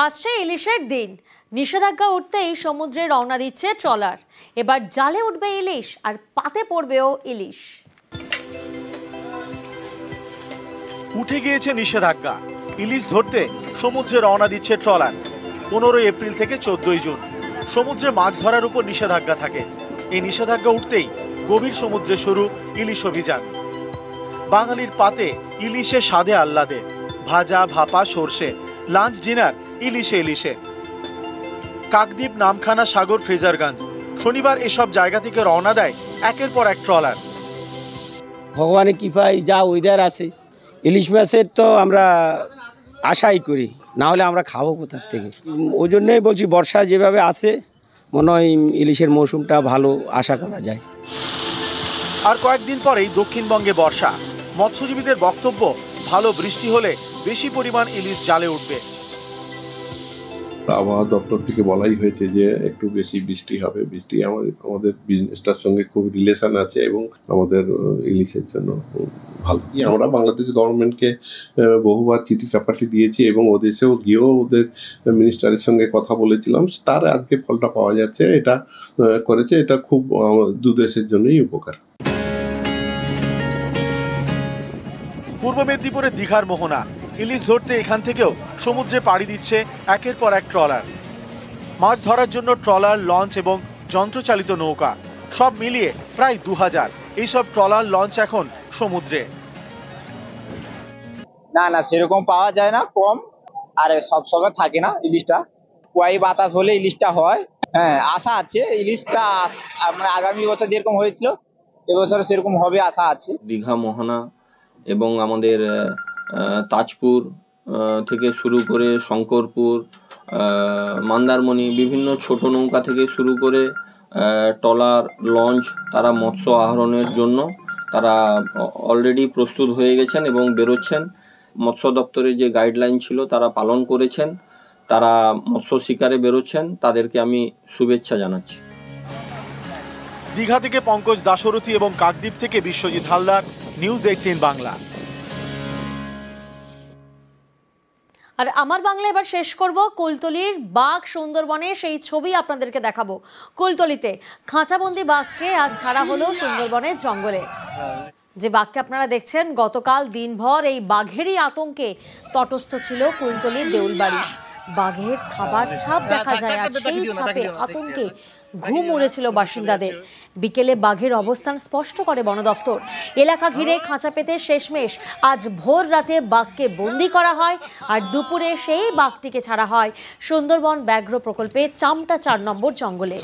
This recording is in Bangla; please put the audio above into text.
আসছে ইলিশের দিন। নিষেধাজ্ঞা উঠতেই সমুদ্রে রওনা দিচ্ছে ট্রলার। এবার জালে উঠবে ইলিশ আর পাতে পড়বেও ইলিশ। উঠে গিয়েছে নিষেধাজ্ঞা। ইলিশ ধরতে সমুদ্রে রওনা দিচ্ছে ট্রলার। 15 এপ্রিল থেকে 14 জুন সমুদ্রে মাছ ধরার উপর নিষেধাজ্ঞা থাকে। এই নিষেধাজ্ঞা উঠতেই গভীর সমুদ্রে শুরু ইলিশ অভিযান। বাঙালির পাতে ইলিশে স্বাদে আহ্লাদে, ভাজা ভাপা সর্ষে, লাঞ্চ ডিনার ইলিশে ইলিশে। কাকদ্বীপ, নামখানা, সাগর, ফ্রেজারগঞ্জ শনিবার এসব জায়গা থেকে রওনা দেয় একের পর এক ট্রলার। ভগবানের কৃপায় যা ওয়েদার আছে, ইলিশ মাছের তো আমরা আশাই করি, না হলে আমরা খাবো কোথার থেকে। ওই জন্যই বলছি, বর্ষা যেভাবে আছে মনে হয় ইলিশের মৌসুমটা ভালো আশা করা যায়। আর কয়েকদিন পরেই দক্ষিণবঙ্গে বর্ষা। মৎস্যজীবীদের বক্তব্য, ভালো বৃষ্টি হলে বেশি পরিমাণ ইলিশ জালে উঠবে। আবহাওয়া দপ্তর থেকে বলাই হয়েছে যে একটু বেশি বৃষ্টি হবে। বৃষ্টি আমাদের বিজনেসটার সঙ্গে খুব রিলেশন আছে এবং আমাদের ইলিশের জন্য ভালো। আমরা বাংলাদেশ গভর্নমেন্টকে বহুবার চিঠি চাপাটি দিয়েছি এবং ওদেশেও গিয়েও ওদের মিনিস্টারের সঙ্গে কথা বলেছিলাম। তার আজকে ফলটা পাওয়া যাচ্ছে। এটা করেছে, এটা খুব দু দেশের জন্যই উপকার। পূর্ব মেদিনীপুরের দীঘার মোহনা। ইলিশ ধরতে এখান থেকেও সমুদ্রে পাড়ি দিচ্ছে একের পর এক ট্রলার। মাছ ধরার জন্য ট্রলার, লঞ্চ এবং যন্ত্রচালিত নৌকা সব মিলিয়ে প্রায় 2000 এইসব ট্রলার, লঞ্চ এখন সমুদ্রে। না সেরকম পাওয়া যায় না, কম। আর সব সময় থাকে না ইলিশটা, কুয়াই বাতাস হলে ইলিশটা হয়। হ্যাঁ, আশা আছে ইলিশটা মানে আগামী বছর যেরকম হয়েছিল এবছর সেরকম হবে, আশা আছে। দীঘা, মোহনা এবং আমাদের তাজপুর থেকে শুরু করে শঙ্করপুর, মন্দারমণি, বিভিন্ন ছোট নৌকা থেকে শুরু করে ট্রলার, লঞ্চ, তারা মৎস্য আহরণের জন্য তারা অলরেডি প্রস্তুত হয়ে গেছেন এবং বেরোচ্ছেন। মৎস্য দপ্তরের যে গাইডলাইন ছিল তারা পালন করেছেন, তারা মৎস্য শিকারে বেরোচ্ছেন। তাদেরকে আমি শুভেচ্ছা জানাচ্ছি। দীঘা থেকে পঙ্কজ দাশরথী এবং কাকদ্বীপ থেকে বিশ্বজিৎ হালদার, নিউজ 18 বাংলা। আর আমার বাংলা এবার শেষ করব কুলতলির বাঘ সুন্দরবনে। সেই ছবি আপনাদেরকে দেখাবো। কুলতলিতে খাঁচাবন্দি বাঘকে আজ ছাড়া হলো সুন্দরবনের জঙ্গলে। যে বাঘকে আপনারা দেখছেন, গতকাল দিনভর এই বাঘেরই আতঙ্কে তটস্থ ছিল কুলতলির দেউলবাড়ি। বাঘের থাবার ছাপ দেখা যায় আর সেই ছাপে আতঙ্কে ঘুম উড়েছিল বাসিন্দাদের। বিকেলে বাঘের অবস্থান স্পষ্ট করে বন দফতর। এলাকা ঘিরে খাঁচা পেতে শেষমেশ আজ ভোর রাতে বাঘকে বন্দি করা হয় আর দুপুরে সেই বাঘটিকে ছাড়া হয় সুন্দরবন ব্যাঘ্র প্রকল্পে চামটা 4 নম্বর জঙ্গলে।